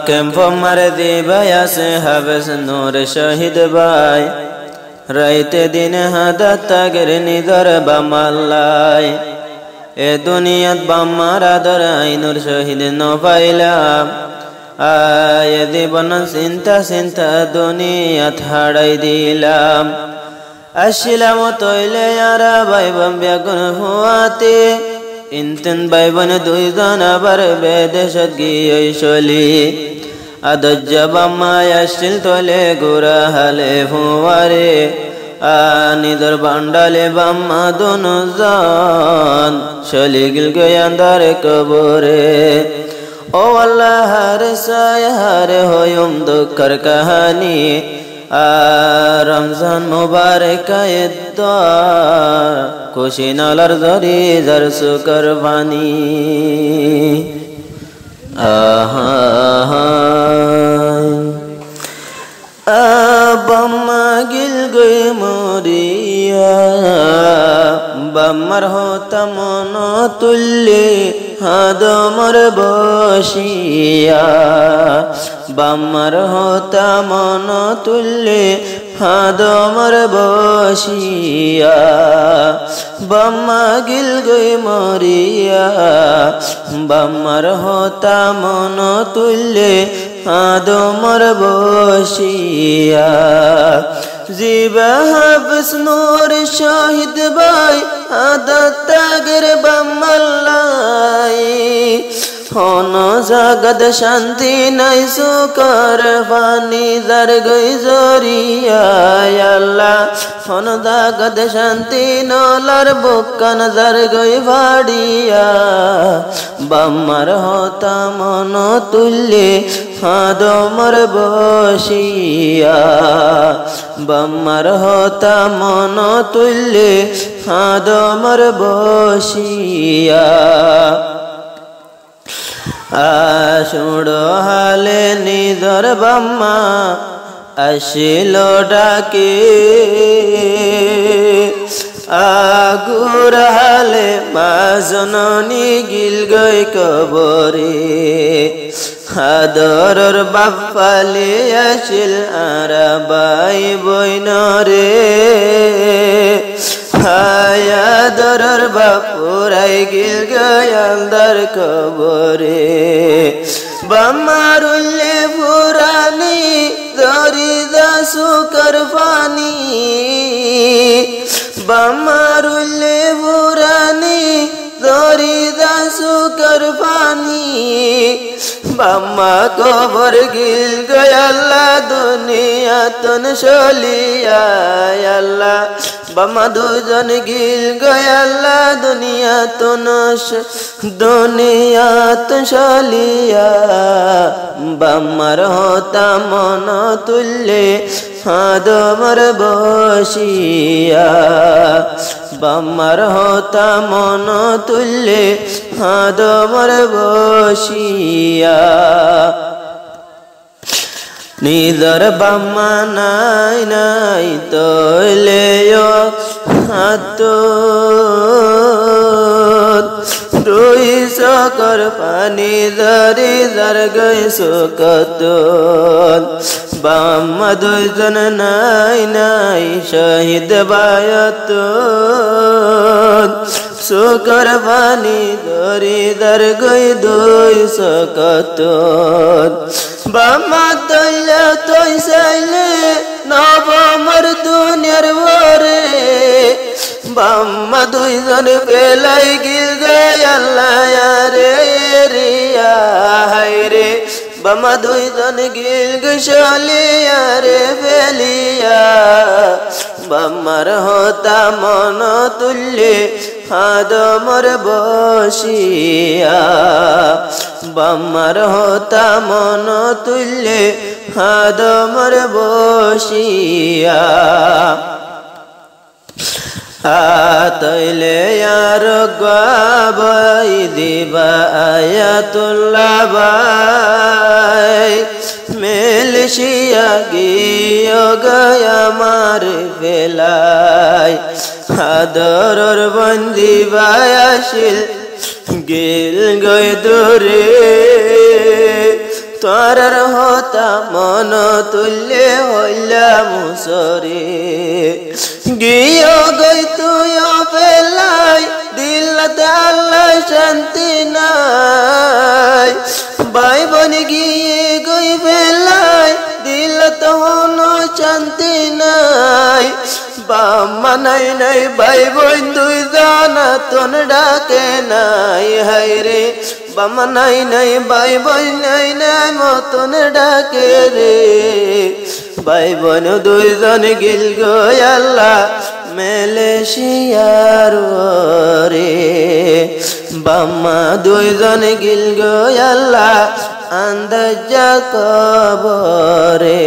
Camp মারে দিবাই আছে হাবেস নূর শহীদ ভাই রাইতে দিনে হাদাত তাগের নিদর বামাল্লাই এ দুনিয়াত বাম্মার আদর আইনুর শহীদ ন পাইলাম আয় জীবন চিন্তা চিন্তা দুনিয়াত হারাই দিলাম আসিলাম তৈলে আরা বাইবাম বেগুন হুয়াতে ইনতেন বাইবন দুইজন আবার বেদেশত গিয়ে চলি আদজ্জা বাম্মায় আসছিল তলে গোরা হালে হুয়ারে নিদর বান্ডালে বাম্মা দুজন চলি গিল গয়ান্দার কবরে ও আল্লাহ হারে সায় হারে হয়ুম দুঃখর কাহানি রমজান মুবারক ঈদ খুশি নালার জরি জর সুকর বানি বাম্মা গিল গই মরিয়া বাম্মার হতা মন তুল্লে হাদমর বসিয়া বাম্মার হতা মন তুল্লে হাদমর বসিয়া বাম্মা গিল গই মরিয়া বাম্মার হতা মন তুল্লে হাদমর বসিয়া জিবা হাফিজ নূর শহীদ ভাই আদত তাগের বাম্মাল্লাই হন জগত শান্তি নাই সুকর ফানি জার গই জরিয়া আল্লাহ হন জগত শান্তি নলার বুকান জার গই ভাড়িয়া বাম্মার হতা মন তুল্লে হাদমর বসিয়া বাম্মার হতা মন তুল্লে হাদমর বসিয়া শুড়ো হালে নিদর বাম্মা আসিল ডাকে আগুর হালে মা জননী গিল গই কবরে আদরর বাপ্পালে আসিল আরা বাই বইনরে আদরর বাপুরাই গিল গয়ালদার কবরে বাম্মারুল্লে ফুরানি দরিদা সুকর ফানি বাম্মারুল্লে ফুরানি দরিদা সুকর ফানি বাম্মা কবর গিল গয়াল্লা দুনিয়া তন চলিয়া আল্লাহ বাম্মা দুজন গিল গয়াল্লা দুনিয়া তন চলিয়া বাম্মার হতা মন তুল্লে হাদমর বসিয়া বাম্মার হতা মন তুল্লে হাদমর বসিয়া নিদর বাম্মা নাই নাই তৈলে হাত দুই সকর পানি ধরি যার গই সুকত বাম্মা দুইজন নাই নাই শহীদ বায়ত সুকর পানি ধরি যার গই দুই সকত বাম্মা তৈলে তৈ চাইলে নবমর দুনিয়ার ভরে বাম্মা দুইজন পেলাই গিল গয়াল্লাহ রে রিয়া হায়রে বাম্মা দুইজন গিল গলিয়া রে ফেলিয়া বাম্মার হতা মন তুল্লে হাদমর বসিয়া বাম্মার হতা মন তুল্লে হাদমর বসিয়া তৈলে আর গাবাই দিবা আয়াতুল্লাহ বাই মেলশিয়া গিয়ে গয়া মার ফেলাই আদরর বন্দি বায়াসিল গিল গয় দূরে তোরার হতা মন তুল্যে হইলা মুসরে গিয়ে গই তুই পেলাই দিলতে আল্লাহ শান্তি নাই ভাই বোন গিয়ে গই পেলাই দিলতে হন শান্তি নাই বাম্মা নাই নাই ভাই বোন দুই জানা তোন ডাকে নাই হায় রে বাম্মা নাই নাই ভাই বোন নাই নাই মতন ডাকে রে ভাই বোন দুইজন গিল গো আল্লাহ মালয়েশিয়ার রে বাম্মা দুইজন গিল গো আল্লাহ আন্দাজা কবরে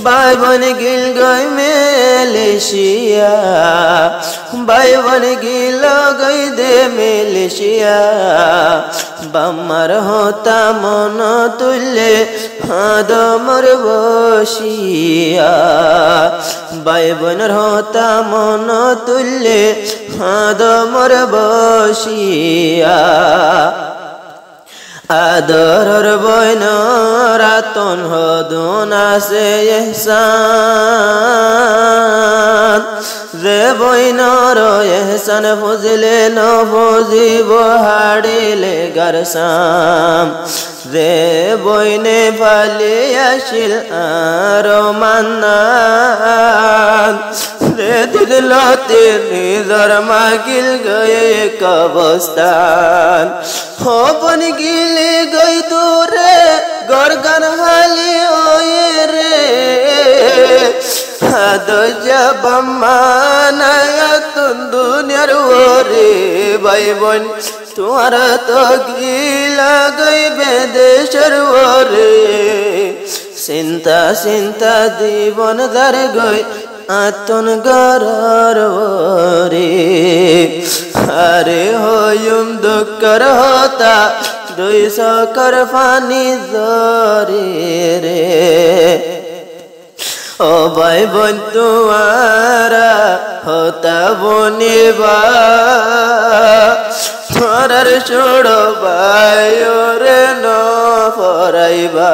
ভাই বোন গিল গই মালয়েশিয়া ভাই বোন গিল গই দে মালয়েশিয়া বাম্মার হতা মন তুলে হাদমর বসিয়া ভাই বোনের হতা মন তুলে হাদমর বসিয়া আদরর বইন রাতন হদুন আছে ইহসান যে বইনর ইহসান ফুজলে ন ফুজিব হাড়িলে গারসাম যে বইনে ফালি আসিল আর মান্নান যে দিলতে নিজর মাগিল গয়ে কবস্তান হপন গিলে গই দূরে গরগান হালি ওয়ে রে হাদজা বাম্মানায়াতুন দুনিয়ার ওরে ভাই বোন তোমারা তো গিলা গই বেদেশের ওরে চিন্তা চিন্তা জীবন দার গই আতন গরর ওরে আরে হয়ুম দুঃখর হতা দুই সকর ফানি জরে রে ও ভাই বোন তোমারা হতা বনিবা তোরার ছোড়ো ভাই রে ন ফরাইবা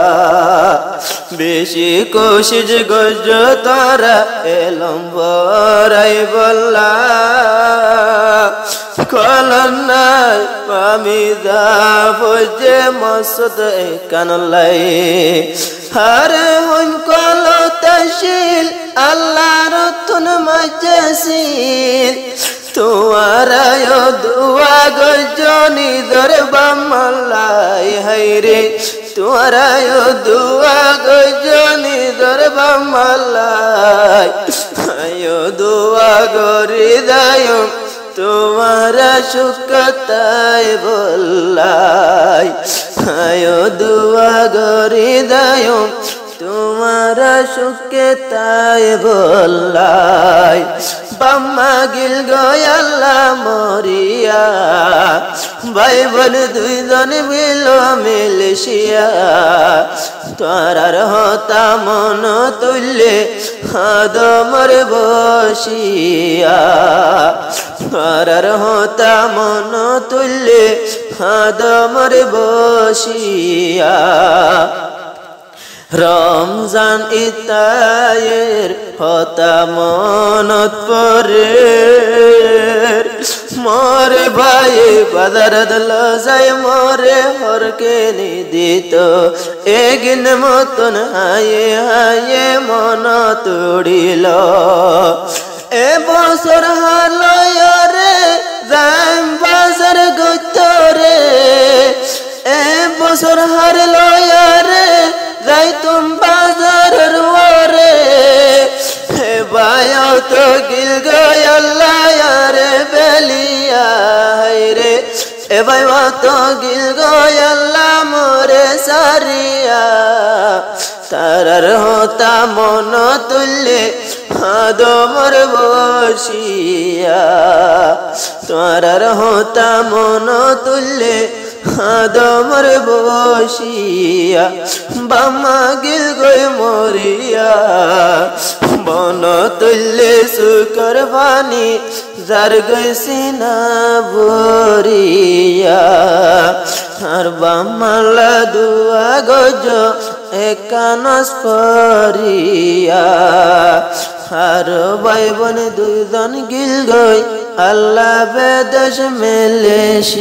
বেশি কোশিশ গজ তোরা এলম ফরাই বল্লা কলনাই আমি যা বজে মসদ কানলাই হারে হন কল তশিল আল্লাহর তুন মজসিল তোমারায় দুয়া গজনি দরবামলাই হাইরে তোমারায় দুয়া গজনি দরবামলাই আয় দুয়া গরি দায় তোমারা সুখতাই বললাই আয় দুয়া গরি দায় তোমারা সুখে তাই বললাই বাম্মা গিল গয়াল্লা মরিয়া ভাই বোন দুইজন মিল মালয়েশিয়া তোরার হতা মন তুলে হাদমর বসিয়া তোরার হতা মন তুলে হাদমর বসিয়া রমজান ইতায়ের হতা মনত পরে মোরে ভাই বাজার দল যায় মোরে হরকে নিদিত এগিন মতন হায়ে হায়ে মন তুড়িল এ বছর হালয় রে যাইম বাজার গতরে এ বছর হারলয় রে যাই তুম বাজারের ওরে হে ভাই তো গিল গয়াল্লাহ রে বেলিয়া রে এ ভাই তো গিল গয়াল্লাহ মোরে সারিয়া তারার হতা মন তুললে হাদমর বসিয়া তারার হতা মন তুললে হাদমর বসিয়া বাম্মা গিল গই মরিয়া বন তুললে সুকর বানি যার গইছি না বরিয়া আর বামালা দুয়া গজ একানস পরিয়া আর ভাই বোন দুজন গিল গই আল্লাহ বেদেশ মেলেশিয়া।